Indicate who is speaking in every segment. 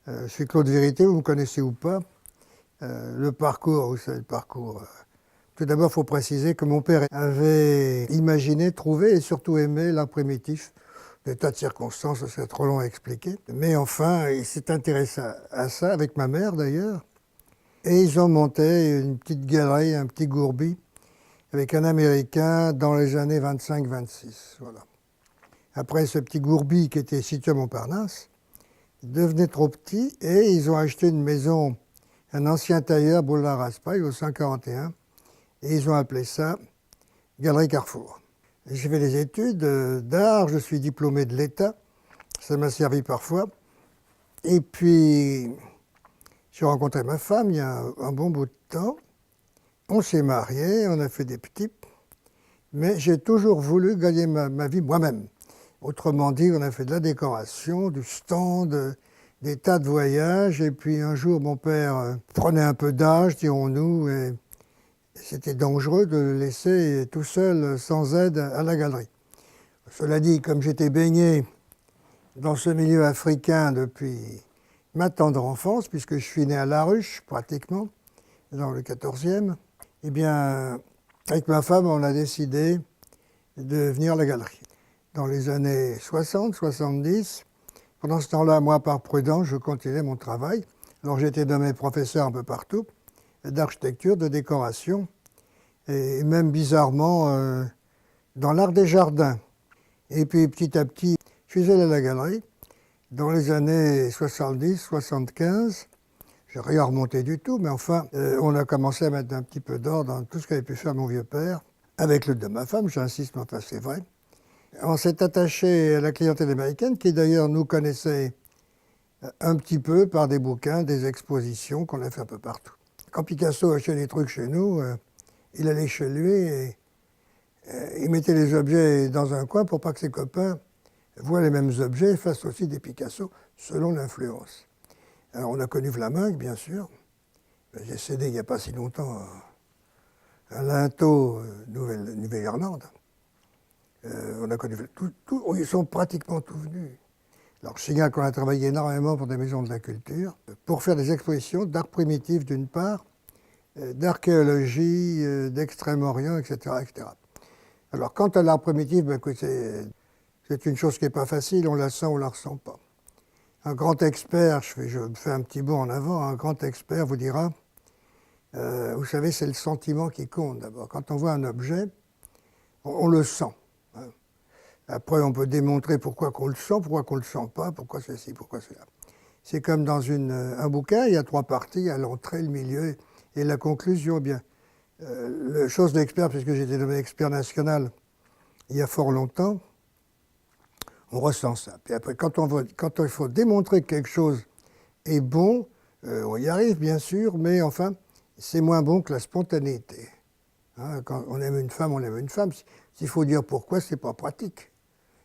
Speaker 1: Je suis Claude Vérité, vous me connaissez ou pas. Le parcours, vous savez, le parcours. Tout d'abord, il faut préciser que mon père avait imaginé, trouvé et surtout aimé l'art primitif. Des tas de circonstances, c'est trop long à expliquer. Mais enfin, il s'est intéressé à ça, avec ma mère d'ailleurs. Et ils ont monté une petite galerie, un petit gourbi, avec un Américain dans les années 25-26. Voilà. Après, ce petit gourbi qui était situé à Montparnasse devenait trop petit et ils ont acheté une maison, un ancien tailleur, boulevard Raspail, au 141, et ils ont appelé ça Galerie Carrefour. J'ai fait des études d'art, je suis diplômé de l'État, ça m'a servi parfois. Et puis, j'ai rencontré ma femme il y a un bon bout de temps. On s'est mariés, on a fait des petits, mais j'ai toujours voulu gagner ma vie moi-même. Autrement dit, on a fait de la décoration, du stand, des tas de voyages. Et puis un jour, mon père prenait un peu d'âge, dirons-nous, et c'était dangereux de le laisser tout seul, sans aide, à la galerie. Cela dit, comme j'étais baigné dans ce milieu africain depuis ma tendre enfance, puisque je suis né à La Ruche, pratiquement, dans le 14e, eh bien, avec ma femme, on a décidé de venir à la galerie. Dans les années 60, 70, pendant ce temps-là, moi, par prudence, je continuais mon travail. Alors j'étais nommé professeur un peu partout, d'architecture, de décoration, et même bizarrement dans l'art des jardins. Et puis petit à petit, je suis allé à la galerie. Dans les années 70, 75, je n'ai rien remonté du tout, mais enfin, on a commencé à mettre un petit peu d'ordre dans tout ce qu'avait pu faire mon vieux père, avec l'aide de ma femme, j'insiste, mais enfin c'est vrai. On s'est attaché à la clientèle américaine, qui d'ailleurs nous connaissait un petit peu par des bouquins, des expositions qu'on a fait un peu partout. Quand Picasso achetait des trucs chez nous, il allait chez lui et il mettait les objets dans un coin pour pas que ses copains voient les mêmes objets et fassent aussi des Picasso selon l'influence. Alors on a connu Vlaminck, bien sûr. J'ai cédé il n'y a pas si longtemps à Linteau, Nouvelle-Irlande. On a connu ils sont pratiquement tous venus. Alors je signale qu'on a travaillé énormément pour des maisons de la culture, pour faire des expositions d'art primitif d'une part, d'archéologie, d'Extrême-Orient, etc., etc. Alors quant à l'art primitif, ben, c'est une chose qui n'est pas facile, on la sent, on ne la ressent pas. Un grand expert, je fais un petit bond en avant, un grand expert vous dira, vous savez, c'est le sentiment qui compte d'abord. Quand on voit un objet, on le sent. Hein. Après, on peut démontrer pourquoi qu'on le sent, pourquoi qu'on ne le sent pas, pourquoi ceci, pourquoi cela. C'est comme dans un bouquin, il y a 3 parties, à l'entrée, le milieu et la conclusion. Eh bien, chose d'expert, puisque j'étais nommé expert national il y a fort longtemps, on ressent ça. Puis après, quand il faut démontrer que quelque chose est bon, on y arrive bien sûr, mais enfin, c'est moins bon que la spontanéité. Hein, quand on aime une femme, on aime une femme. S'il faut dire pourquoi, c'est pas pratique.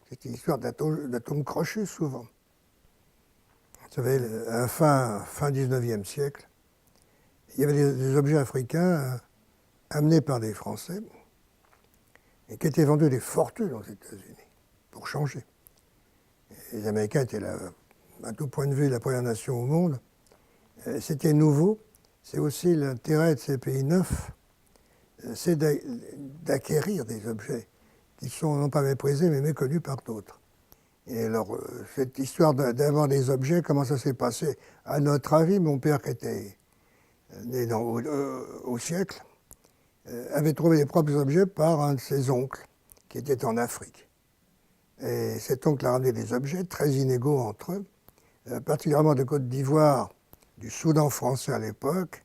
Speaker 1: C'est une histoire d'atomes crochus souvent. Vous savez, à la fin 19e siècle, il y avait des objets africains amenés par des Français et qui étaient vendus des fortunes aux États-Unis pour changer. Les Américains étaient là, à tout point de vue, la première nation au monde. C'était nouveau. C'est aussi l'intérêt de ces pays neufs, c'est d'acquérir des objets qui sont non pas méprisés, mais méconnus par d'autres. Et alors, cette histoire d'avoir des objets, comment ça s'est passé? À notre avis, mon père, qui était né au siècle, avait trouvé les propres objets par un de ses oncles, qui était en Afrique. Et cet oncle a ramené des objets très inégaux entre eux, particulièrement de Côte d'Ivoire, du Soudan français à l'époque,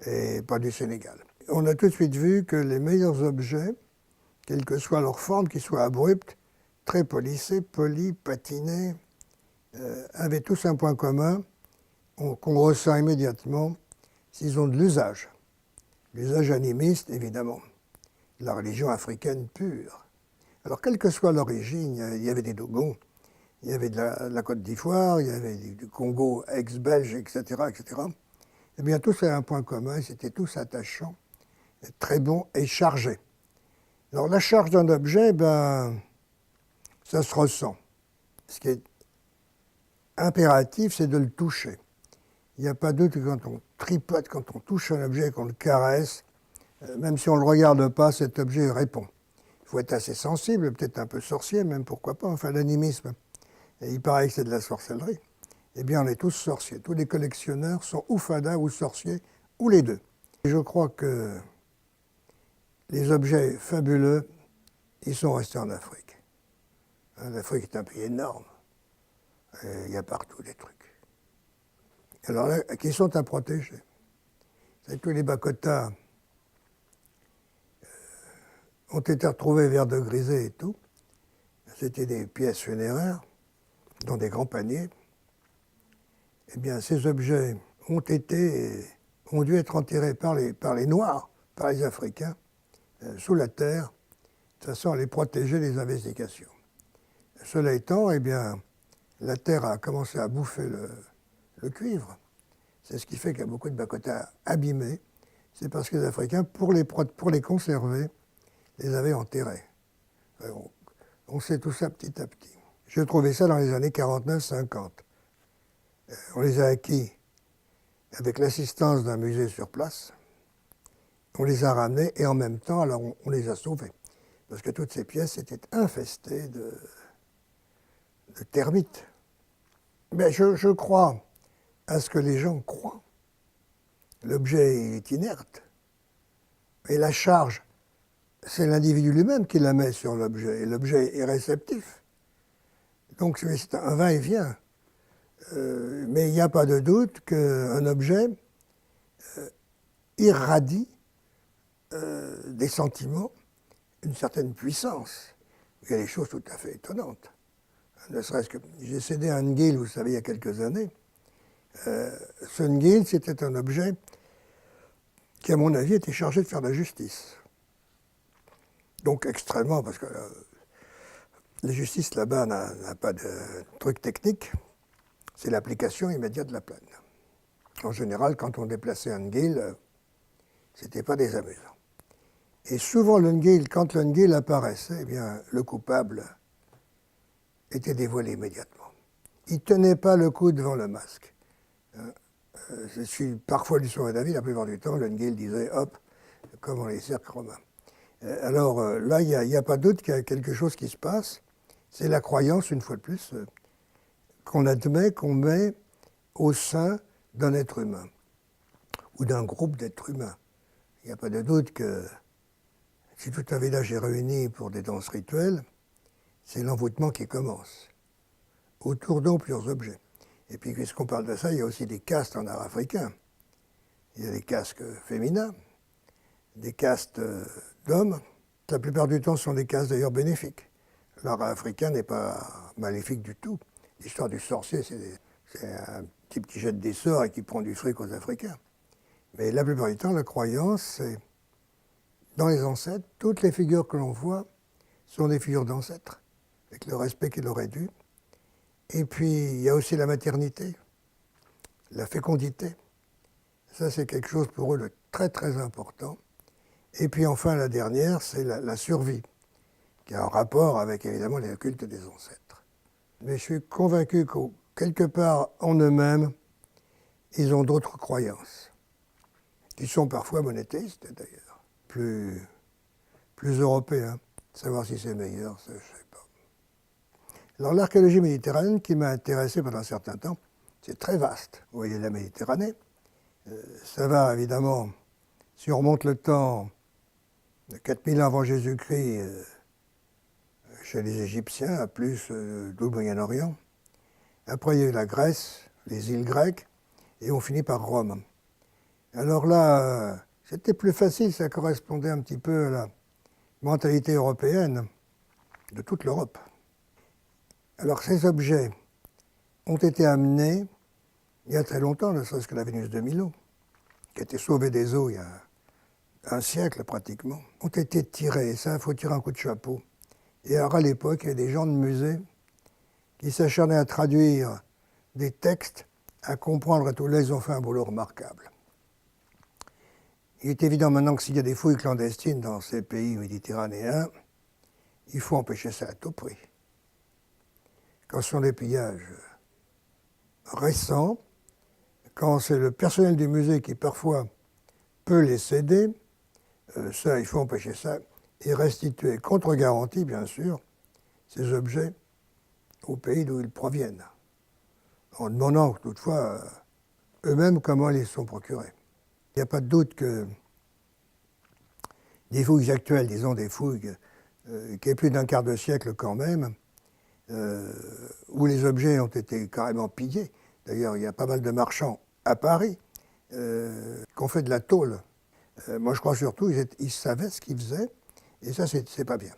Speaker 1: et pas du Sénégal. On a tout de suite vu que les meilleurs objets, quelle que soit leur forme, qu'ils soient abrupts, très polissés, polis, patinés, avaient tous un point commun qu'on ressent immédiatement s'ils ont de l'usage. L'usage animiste, évidemment. La religion africaine pure. Alors, quelle que soit l'origine, il y avait des Dogons, il y avait de la Côte d'Ivoire, il y avait du Congo ex-belge, etc., etc. Eh bien, tous avaient un point commun, c'était tous attachants, très bons et chargés. Alors, la charge d'un objet, ben, ça se ressent. Ce qui est impératif, c'est de le toucher. Il n'y a pas de doute que quand on tripote, quand on touche un objet, qu'on le caresse, même si on ne le regarde pas, cet objet répond. Il faut être assez sensible, peut-être un peu sorcier, même pourquoi pas, enfin l'animisme. Et il paraît que c'est de la sorcellerie. Eh bien, on est tous sorciers. Tous les collectionneurs sont ou fadas ou sorciers, ou les deux. Et je crois que les objets fabuleux, ils sont restés en Afrique. L'Afrique est un pays énorme. Et il y a partout des trucs. Alors là, qui sont à protéger. C'est tous les Bakotas ont été retrouvés vers de grisé et tout. C'était des pièces funéraires dans des grands paniers. Eh bien, ces objets ont dû être enterrés par les Noirs, par les Africains, sous la terre, de façon à les protéger des investigations. Cela étant, eh bien, la terre a commencé à bouffer le cuivre. C'est ce qui fait qu'il y a beaucoup de Bakotas abîmés. C'est parce que les Africains, pour les conserver, les avaient enterrés. On sait tout ça petit à petit. J'ai trouvé ça dans les années 49-50. On les a acquis avec l'assistance d'un musée sur place. On les a ramenés et en même temps, alors on les a sauvés. Parce que toutes ces pièces étaient infestées de termites. Mais je crois à ce que les gens croient. L'objet est inerte. Et la charge, c'est l'individu lui-même qui la met sur l'objet. Et l'objet est réceptif. Donc c'est un va-et-vient. Mais il n'y a pas de doute qu'un objet irradie des sentiments, une certaine puissance. Il y a des choses tout à fait étonnantes. Ne serait-ce que j'ai cédé un Ngil, vous savez, il y a quelques années. Ce Ngil, c'était un objet qui, à mon avis, était chargé de faire la justice. Donc extrêmement, parce que la justice là-bas n'a pas de truc technique, c'est l'application immédiate de la peine. En général, quand on déplaçait un Ngil, c'était pas désamusant. Et souvent, quand le Ngil apparaissait, eh bien, le coupable était dévoilé immédiatement. Il ne tenait pas le coup devant le masque. Je suis parfois du sauvé d'avis, la plupart du temps, le Ngil disait hop, comme dans les cercles romains. Alors là, il n'y a pas de doute qu'il y a quelque chose qui se passe. C'est la croyance, une fois de plus, qu'on admet, qu'on met au sein d'un être humain ou d'un groupe d'êtres humains. Il n'y a pas de doute que si tout un village est réuni pour des danses rituelles, c'est l'envoûtement qui commence. Autour d'eux, plusieurs objets. Et puis, puisqu'on parle de ça, il y a aussi des castes en art africain. Il y a des castes féminins, des castes d'hommes. La plupart du temps, ce sont des castes d'ailleurs bénéfiques. L'art africain n'est pas maléfique du tout. L'histoire du sorcier, c'est un type qui jette des sorts et qui prend du fric aux Africains. Mais la plupart du temps, la croyance, c'est dans les ancêtres, toutes les figures que l'on voit sont des figures d'ancêtres, avec le respect qu'il aurait dû. Et puis, il y a aussi la maternité, la fécondité. Ça, c'est quelque chose pour eux de très, très important. Et puis, enfin, la dernière, c'est la survie, qui a un rapport avec, évidemment, les cultes des ancêtres. Mais je suis convaincu que, quelque part, en eux-mêmes, ils ont d'autres croyances, qui sont parfois monothéistes, d'ailleurs, plus européens. Savoir si c'est meilleur, ça, je ne sais pas. Alors l'archéologie méditerranéenne, qui m'a intéressé pendant un certain temps, c'est très vaste. Vous voyez la Méditerranée. Ça va évidemment, si on remonte le temps de 4000 ans avant Jésus-Christ, chez les Égyptiens, à plus du Moyen-Orient. Après, il y a eu la Grèce, les îles grecques, et on finit par Rome. Alors là, c'était plus facile, ça correspondait un petit peu à la mentalité européenne de toute l'Europe. Alors ces objets ont été amenés il y a très longtemps, ne serait-ce que la Vénus de Milo, qui a été sauvée des eaux il y a un siècle pratiquement, ont été tirés. Et ça, il faut tirer un coup de chapeau. Et alors à l'époque, il y a des gens de musée qui s'acharnaient à traduire des textes, à comprendre et tout. Là, ils ont fait un boulot remarquable. Il est évident maintenant que s'il y a des fouilles clandestines dans ces pays méditerranéens, il faut empêcher ça à tout prix. Quand ce sont des pillages récents, quand c'est le personnel du musée qui parfois peut les céder, ça, il faut empêcher ça, et restituer contre garantie, bien sûr, ces objets au pays d'où ils proviennent, en demandant toutefois eux-mêmes comment ils les sont procurés. Il n'y a pas de doute que des fouilles actuelles, disons des fouilles qui aient plus d'un quart de siècle quand même, où les objets ont été carrément pillés. D'ailleurs, il y a pas mal de marchands à Paris qui ont fait de la tôle. Moi, je crois surtout qu'ils savaient ce qu'ils faisaient, et ça, c'est pas bien.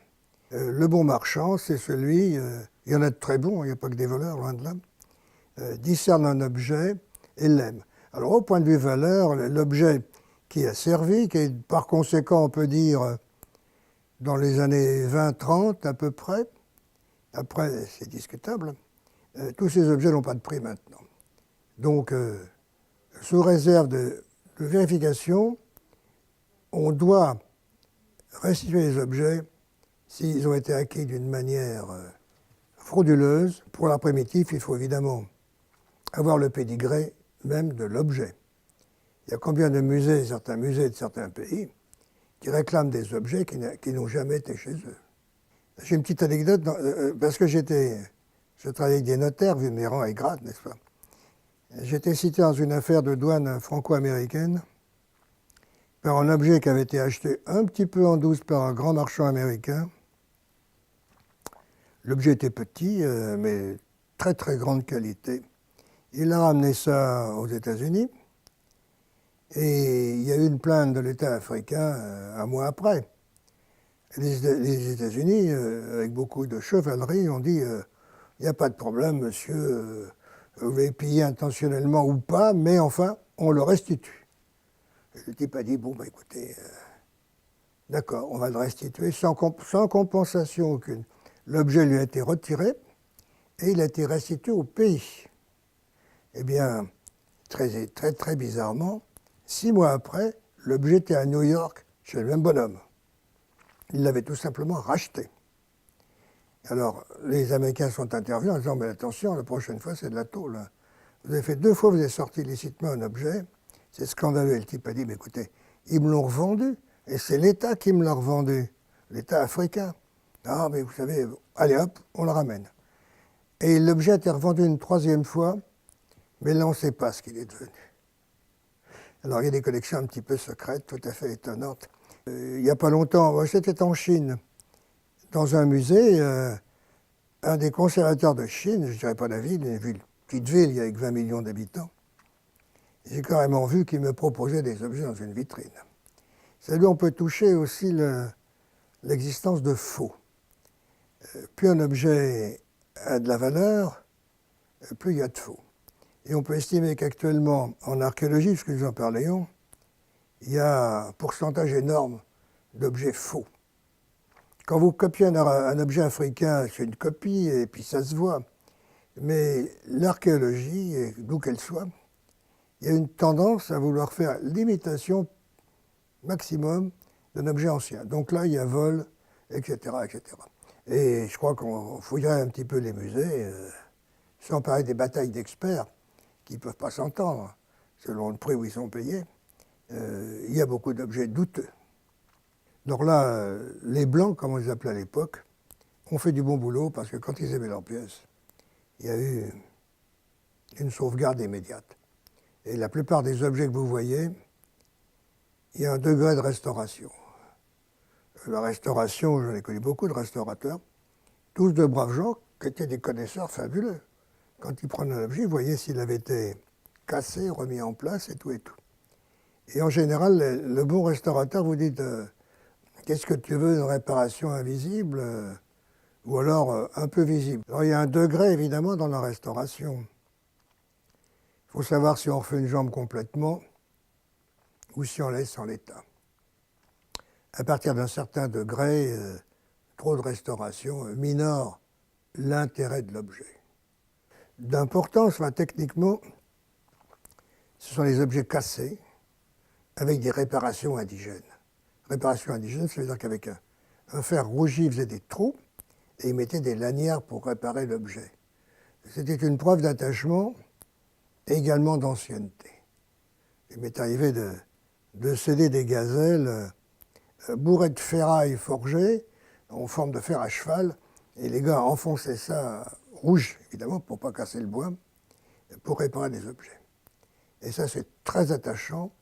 Speaker 1: Le bon marchand, c'est celui, il y en a de très bons, il n'y a pas que des voleurs, loin de là, discerne un objet et l'aime. Alors, au point de vue valeur, l'objet qui a servi, qui est par conséquent, on peut dire, dans les années 20-30 à peu près, après, c'est discutable, tous ces objets n'ont pas de prix maintenant. Donc, sous réserve de vérification, on doit restituer les objets s'ils ont été acquis d'une manière frauduleuse. Pour l'art primitif, il faut évidemment avoir le pédigré même de l'objet. Il y a combien de musées, certains musées de certains pays, qui réclament des objets qui n'ont jamais été chez eux. J'ai une petite anecdote, parce que je travaillais avec des notaires, vu mes rangs et grades, n'est-ce pas? J'étais cité dans une affaire de douane franco-américaine par un objet qui avait été acheté un petit peu en douce par un grand marchand américain. L'objet était petit, mais très très grande qualité. Il a ramené ça aux États-Unis, et il y a eu une plainte de l'État africain un mois après. Les États-Unis, avec beaucoup de chevalerie, ont dit il n'y a pas de problème, monsieur, vous l'avez pillé intentionnellement ou pas, mais enfin, on le restitue. Et le type a dit bon, bah, écoutez, d'accord, on va le restituer sans compensation aucune. L'objet lui a été retiré et il a été restitué au pays. Eh bien, très, très, très bizarrement, 6 mois après, l'objet était à New York, chez le même bonhomme. Il l'avait tout simplement racheté. Alors, les Américains sont intervenus en disant, mais attention, la prochaine fois, c'est de la tôle. Vous avez fait 2 fois, vous avez sorti illicitement un objet, c'est scandaleux. Et le type a dit, mais écoutez, ils me l'ont revendu, et c'est l'État qui me l'a revendu, l'État africain. Ah, mais vous savez, allez hop, on le ramène. Et l'objet a été revendu une 3e fois, mais là, on ne sait pas ce qu'il est devenu. Alors, il y a des collections un petit peu secrètes, tout à fait étonnantes. Il n'y a pas longtemps, j'étais en Chine, dans un musée, un des conservateurs de Chine, je ne dirais pas la ville, une petite ville avec 20 millions d'habitants, j'ai carrément vu qu'il me proposait des objets dans une vitrine. C'est-à-dire on peut toucher aussi l'existence de faux. Plus un objet a de la valeur, plus il y a de faux. Et on peut estimer qu'actuellement, en archéologie, puisque nous en parlions, il y a un pourcentage énorme d'objets faux. Quand vous copiez un objet africain, c'est une copie, et puis ça se voit. Mais l'archéologie, d'où qu'elle soit, il y a une tendance à vouloir faire l'imitation maximum d'un objet ancien. Donc là, il y a vol, etc., etc. Et je crois qu'on fouillerait un petit peu les musées, sans parler des batailles d'experts qui ne peuvent pas s'entendre selon le prix où ils sont payés. Il y a beaucoup d'objets douteux. Donc là, les Blancs, comme on les appelait à l'époque, ont fait du bon boulot parce que quand ils aimaient leurs pièces, il y a eu une sauvegarde immédiate. Et la plupart des objets que vous voyez, il y a un degré de restauration. La restauration, j'en ai connu beaucoup de restaurateurs, tous de braves gens qui étaient des connaisseurs fabuleux. Quand ils prenaient un objet, ils voyaient s'il avait été cassé, remis en place et tout et tout. Et en général, le bon restaurateur vous dit qu'est-ce que tu veux, une réparation invisible ou alors un peu visible. Alors il y a un degré évidemment dans la restauration. Il faut savoir si on refait une jambe complètement ou si on laisse en l'état. À partir d'un certain degré, trop de restauration minore l'intérêt de l'objet. D'importance, techniquement, ce sont les objets cassés avec des réparations indigènes. Réparation indigène, ça veut dire qu'avec un fer rougi, ils faisaient des trous et ils mettaient des lanières pour réparer l'objet. C'était une preuve d'attachement également d'ancienneté. Il m'est arrivé de céder des gazelles bourrées de ferraille forgée en forme de fer à cheval, et les gars enfonçaient ça rouge, évidemment, pour ne pas casser le bois, pour réparer des objets. Et ça, c'est très attachant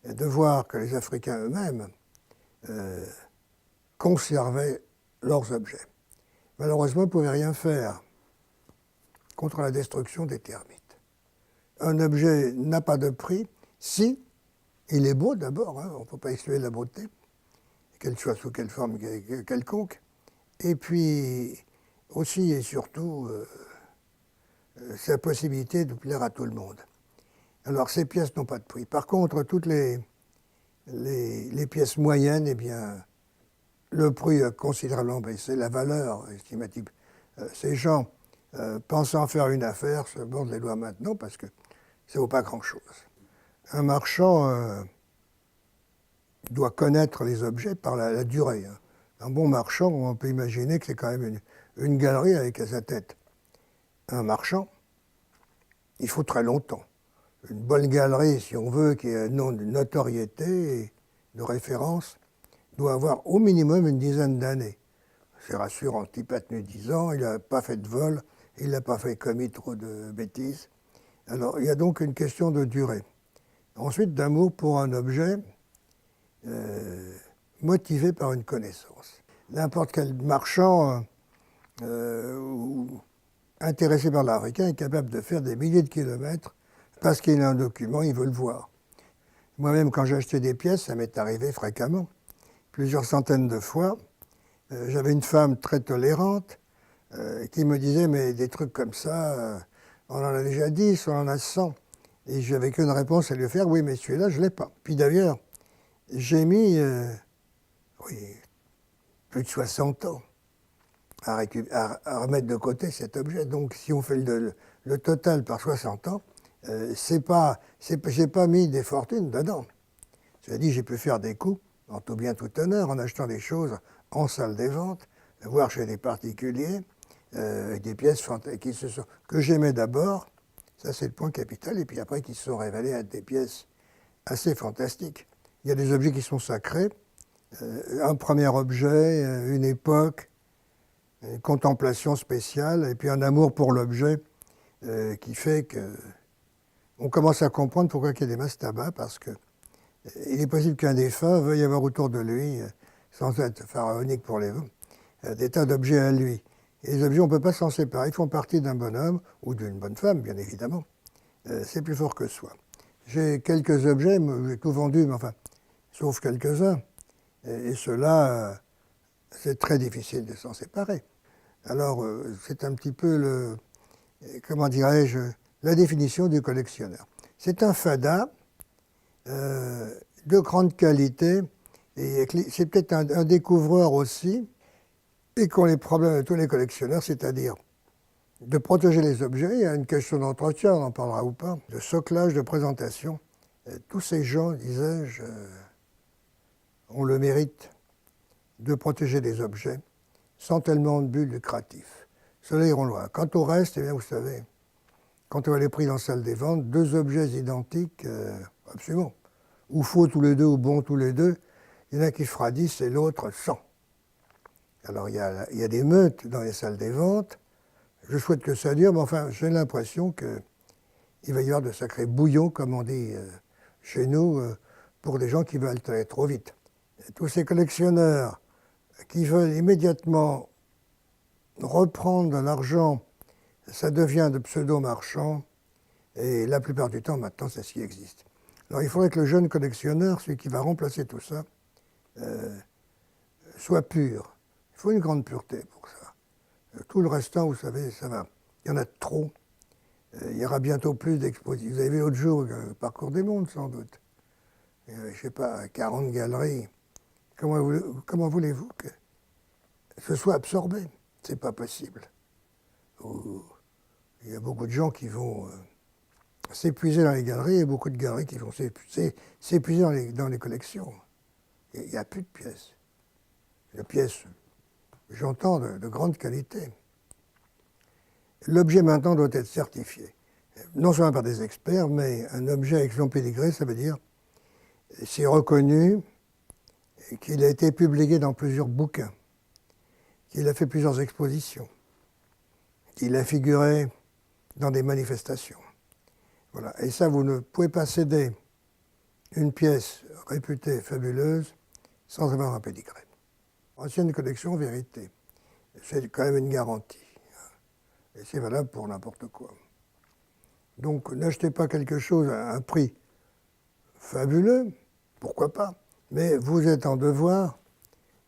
Speaker 1: de voir que les Africains eux-mêmes conservaient leurs objets. Malheureusement, ils ne pouvaient rien faire contre la destruction des termites. Un objet n'a pas de prix si il est beau d'abord, hein, on ne peut pas exclure la beauté, qu'elle soit sous quelle forme quelconque, et puis aussi et surtout sa possibilité de plaire à tout le monde. Alors ces pièces n'ont pas de prix. Par contre, toutes les pièces moyennes, eh bien, le prix a considérablement baissé, la valeur estimative. Ces gens, pensant faire une affaire, se mordent les doigts maintenant parce que ça ne vaut pas grand-chose. Un marchand doit connaître les objets par la durée. Hein. Un bon marchand, on peut imaginer que c'est quand même une galerie avec à sa tête. Un marchand, il faut très longtemps. Une bonne galerie, si on veut, qui ait un nom de notoriété et de référence, doit avoir au minimum une dizaine d'années. C'est rassurant, le type a tenu 10 ans, il n'a pas fait de vol, il n'a pas commis trop de bêtises. Alors, il y a donc une question de durée. Ensuite, d'amour pour un objet motivé par une connaissance. N'importe quel marchand ou intéressé par l'Africain est capable de faire des milliers de kilomètres parce qu'il a un document, il veut le voir. Moi-même, quand j'ai acheté des pièces, ça m'est arrivé fréquemment, plusieurs centaines de fois. J'avais une femme très tolérante qui me disait « mais des trucs comme ça, on en a déjà 10, on en a 100 ». Et j'avais qu'une réponse à lui faire « oui, mais celui-là, je ne l'ai pas ». Puis d'ailleurs, j'ai mis plus de 60 ans à remettre de côté cet objet. Donc si on fait le total par 60 ans, j'ai pas mis des fortunes dedans. Cela dit, j'ai pu faire des coups, en tout bien tout honneur, en achetant des choses en salle des ventes, voire chez des particuliers, des pièces que j'aimais d'abord, ça c'est le point capital, et puis après qui se sont révélées être des pièces assez fantastiques. Il y a des objets qui sont sacrés, un premier objet, une époque, une contemplation spéciale, et puis un amour pour l'objet qui fait qu'on commence à comprendre pourquoi il y a des mastabas, parce que il est possible qu'un défunt veuille avoir autour de lui, sans être pharaonique pour les des tas d'objets à lui. Et les objets, on ne peut pas s'en séparer, ils font partie d'un bonhomme, ou d'une bonne femme, bien évidemment. C'est plus fort que soi. J'ai quelques objets, j'ai tout vendu, mais enfin, sauf quelques-uns. Et ceux-là, c'est très difficile de s'en séparer. Alors, c'est un petit peu comment dirais-je, la définition du collectionneur. C'est un fada de grande qualité, et c'est peut-être un découvreur aussi, et qu'ont les problèmes de tous les collectionneurs, c'est-à-dire de protéger les objets. Il y a une question d'entretien, on en parlera ou pas, de soclage, de présentation. Tous ces gens, disais-je, ont le mérite de protéger les objets sans tellement de but lucratif. Cela iront loin. Quant au reste, eh bien, vous savez, quand on va les prix dans la salle des ventes, deux objets identiques, absolument, ou faux tous les deux, ou bons tous les deux, il y en a qui fera 10 et l'autre 100. Alors il y a des meutes dans les salles des ventes, je souhaite que ça dure, mais enfin j'ai l'impression qu'il va y avoir de sacrés bouillons, comme on dit chez nous, pour des gens qui veulent aller trop vite. Et tous ces collectionneurs qui veulent immédiatement reprendre de l'argent, ça devient de pseudo-marchands, et la plupart du temps, maintenant, c'est ce qui existe. Alors il faudrait que le jeune collectionneur, celui qui va remplacer tout ça, soit pur. Il faut une grande pureté pour ça. Tout le restant, vous savez, ça va. Il y en a trop. Il y aura bientôt plus d'expositions. Vous avez vu l'autre jour le Parcours des Mondes, sans doute. Je ne sais pas, 40 galeries. Comment voulez-vous que ce soit absorbé? C'est pas possible. Il y a beaucoup de gens qui vont s'épuiser dans les galeries et beaucoup de galeries qui vont s'épuiser dans les collections. Il n'y a plus de pièces. Les pièces, j'entends, de grande qualité. L'objet maintenant doit être certifié. non seulement par des experts, mais un objet avec son pédigré, ça veut dire c'est reconnu qu'il a été publié dans plusieurs bouquins, qu'il a fait plusieurs expositions, qu'il a figuré dans des manifestations. Voilà. Et ça, vous ne pouvez pas céder une pièce réputée fabuleuse sans avoir un pédigré. Ancienne collection, vérité. C'est quand même une garantie. Et c'est valable pour n'importe quoi. Donc n'achetez pas quelque chose à un prix fabuleux, pourquoi pas, mais vous êtes en devoir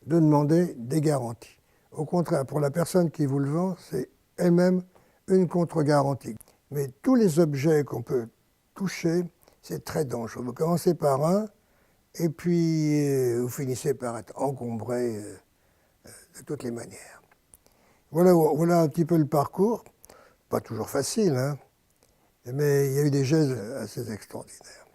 Speaker 1: de demander des garanties. Au contraire, pour la personne qui vous le vend, c'est elle-même une contre-garantie. Mais tous les objets qu'on peut toucher, c'est très dangereux. Vous commencez par un, et puis vous finissez par être encombré de toutes les manières. Voilà un petit peu le parcours. Pas toujours facile, hein, mais il y a eu des gestes assez extraordinaires.